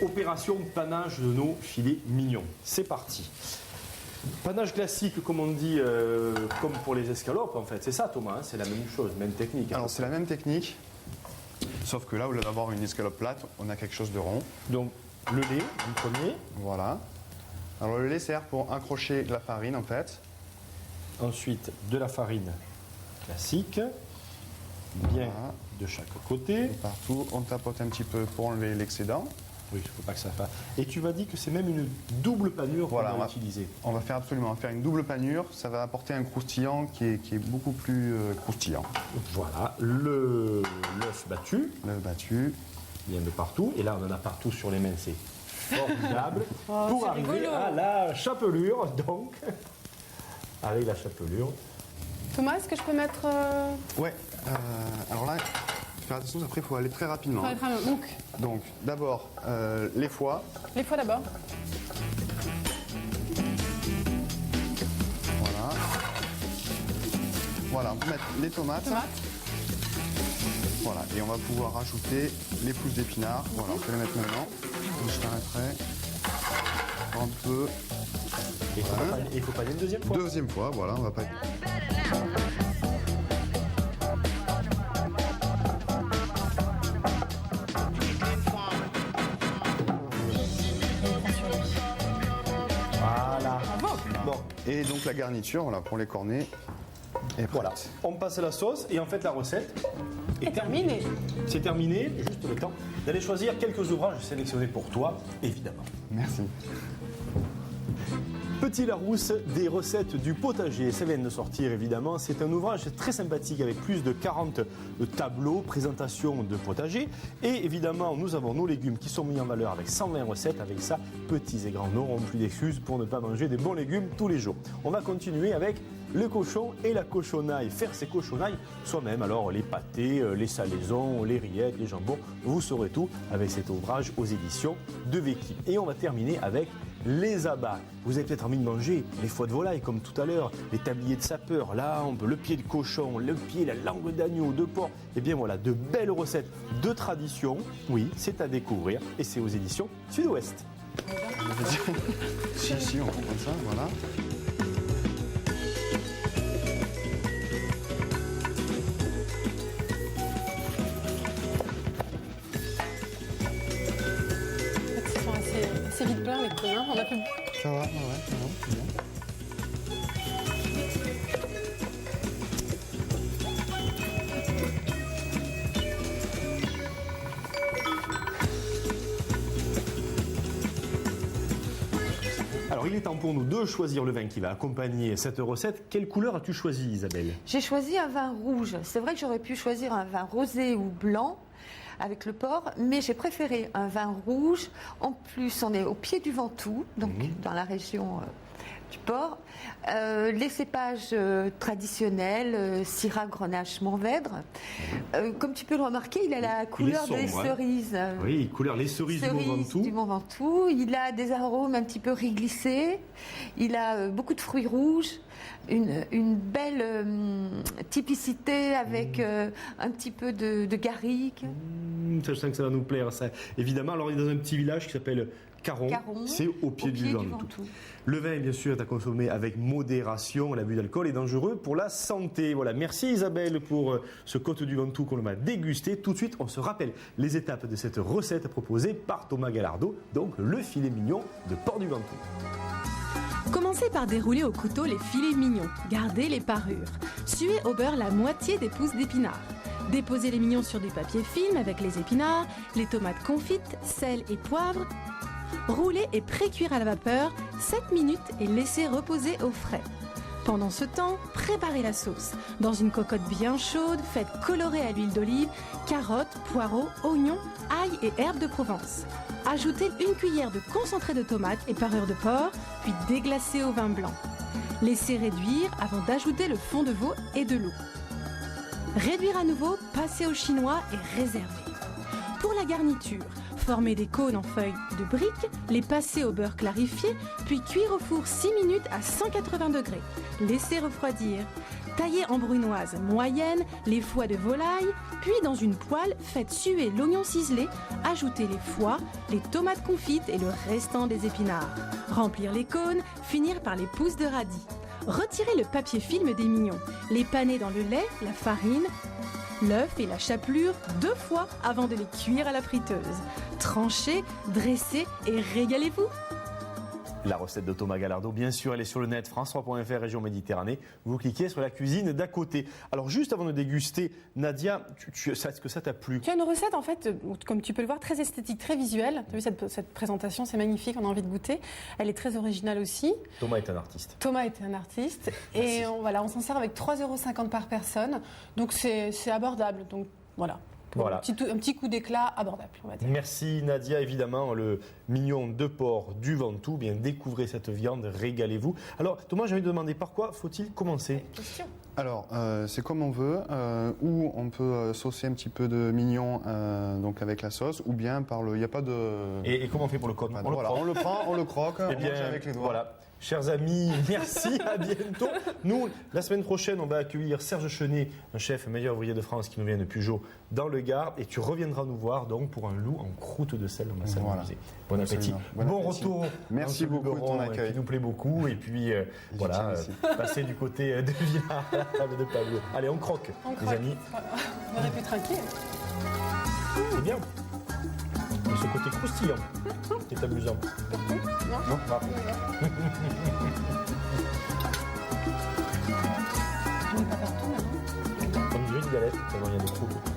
opération panage de nos filets mignons. C'est parti. Panage classique, comme on dit, comme pour les escalopes en fait. C'est ça Thomas, hein, c'est la même chose, même technique. Hein. Alors c'est la même technique, sauf que là, au lieu d'avoir une escalope plate, on a quelque chose de rond. Donc le lait en premier. Voilà. Alors le lait sert pour accrocher la farine en fait. Ensuite de la farine classique, bien Voilà. de chaque côté. Et partout, on tapote un petit peu pour enlever l'excédent. Oui, il ne faut pas que ça fasse. Et tu m'as dit que c'est même une double panure Voilà, qu'on va utiliser. On va faire absolument faire une double panure, ça va apporter un croustillant qui est beaucoup plus croustillant. Voilà, l'œuf battu, Le battu. bien de partout. Et là, on en a partout sur les mains, c'est formidable. Pour c'est arriver rigolo. à la chapelure, donc. Avec la chapelure. Thomas, est-ce que je peux mettre... Ouais, alors là, faire attention, après il faut aller très rapidement. hein. Donc d'abord les foies, les foies d'abord. voilà. Voilà, on peut mettre les tomates. Voilà, et on va pouvoir rajouter les pousses d'épinards. Voilà, on peut les mettre maintenant. Je t'arrêterai un peu. Et il faut pas aller une deuxième fois. Deuxième fois, voilà, on va pas. Voilà. Bon, Et donc la garniture, voilà, pour les cornets. Et voilà. On passe à la sauce et en fait la recette est terminée. C'est terminé, juste le temps d'aller choisir quelques ouvrages sélectionnés pour toi, évidemment. Merci. Petit Larousse, des recettes du potager, ça vient de sortir évidemment. C'est un ouvrage très sympathique avec plus de 40 tableaux, présentations de potager. Et évidemment, nous avons nos légumes qui sont mis en valeur avec 120 recettes. Avec ça, petits et grands n'auront plus d'excuses pour ne pas manger des bons légumes tous les jours. On va continuer avec le cochon et la cochonaille. Faire ces cochonailles soi-même, alors les pâtés, les salaisons, les rillettes, les jambons, vous saurez tout avec cet ouvrage aux éditions de Vecchi. Et on va terminer avec les abats. Vous avez peut-être envie de manger les foies de volaille comme tout à l'heure, les tabliers de sapeur, la hampe, le pied de cochon, le pied, la langue d'agneau, de porc. Et bien voilà, de belles recettes de tradition. Oui, c'est à découvrir et c'est aux éditions Sud-Ouest. Si, on comprend ça, voilà. Ils sont assez vite pleins les coups, hein. On a plus... Ça va, ouais, c'est bien. Alors il est temps pour nous de choisir le vin qui va accompagner cette recette. Quelle couleur as-tu choisi, Isabelle? J'ai choisi un vin rouge. C'est vrai que j'aurais pu choisir un vin rosé ou blanc avec le porc, mais j'ai préféré un vin rouge. En plus, on est au pied du Ventoux, donc dans la région du porc. Les cépages traditionnels, Syrah, Grenache, Mourvèdre. Comme tu peux le remarquer, il a la couleur des cerises. Oui, couleur les cerises du Mont Ventoux. Du Mont Ventoux. Il a des arômes un petit peu riz glissé. Il a beaucoup de fruits rouges. Une belle typicité avec un petit peu de garrigue. Je sens que ça va nous plaire, ça. Évidemment, alors il est dans un petit village qui s'appelle Caron. C'est au pied du Ventoux. Le vin, bien sûr, est à consommer avec modération. L'abus d'alcool est dangereux pour la santé. Voilà, merci Isabelle pour ce côte du Ventoux qu'on va déguster. Tout de suite, on se rappelle les étapes de cette recette proposée par Thomas Gallardo, donc le filet mignon de porc du Ventoux. Commencez par dérouler au couteau les filets mignons. Gardez les parures. Suez au beurre la moitié des pousses d'épinards. Déposez les mignons sur du papier film avec les épinards, les tomates confites, sel et poivre. Roulez et pré-cuire à la vapeur 7 minutes et laissez reposer au frais. Pendant ce temps, préparez la sauce. Dans une cocotte bien chaude, faites colorer à l'huile d'olive, carottes, poireaux, oignons, ail et herbes de Provence. Ajoutez une cuillère de concentré de tomate et parure de porc, puis déglacez au vin blanc. Laissez réduire avant d'ajouter le fond de veau et de l'eau. Réduire à nouveau, passer au chinois et réserver. Pour la garniture, formez des cônes en feuilles de briques, les passer au beurre clarifié, puis cuire au four 6 minutes à 180 degrés. Laissez refroidir. Taillez en brunoise moyenne les foies de volaille, puis dans une poêle, faites suer l'oignon ciselé, ajoutez les foies, les tomates confites et le restant des épinards. Remplir les cônes, finir par les pousses de radis. Retirez le papier film des mignons, les paner dans le lait, la farine, l'œuf et la chapelure 2 fois avant de les cuire à la friteuse. Tranchez, dressez et régalez-vous. La recette de Thomas Gallardo, bien sûr, elle est sur le net, France3.fr, région Méditerranée. Vous cliquez sur la cuisine d'à côté. Alors, juste avant de déguster, Nadia, est-ce que ça t'a plu? Tu as une recette, en fait, comme tu peux le voir, très esthétique, très visuelle. Tu as vu cette présentation, c'est magnifique, on a envie de goûter. Elle est très originale aussi. Thomas est un artiste. Thomas était un artiste. Et on s'en sert avec 3,50 € par personne. Donc, c'est abordable. Donc, voilà. Voilà. Un petit coup d'éclat abordable, on va dire. Merci Nadia, évidemment, le mignon de porc du Ventoux. Bien, découvrez cette viande, régalez-vous. Alors, Thomas, j'ai envie de demander par quoi faut-il commencer? Question. Alors, c'est comme on veut, ou on peut saucer un petit peu de mignon donc avec la sauce, ou bien par le... Il n'y a pas de... Et comment on fait pour le croque? On le prend, on le croque, Eh on bien, mange avec les doigts. voilà. Chers amis, merci, à bientôt. Nous, la semaine prochaine, on va accueillir Serge Chenet, un chef meilleur ouvrier de France qui nous vient de Pujol dans le Gard. Et tu reviendras nous voir donc pour un loup en croûte de sel. On va s'amuser. Voilà. Bon appétit. Absolument. Bon appétit. retour. Merci beaucoup de ton accueil. Qui nous plaît beaucoup. Et puis, voilà, passer du côté de Villars à la table de Pablo. Allez, on croque, les amis. On aurait pu trinquer. C'est bien. Et ce côté croustillant qui est amusant. Non. Ah. On n'est pas partout, maintenant. On dirait une galette, tellement il y a des croûtes.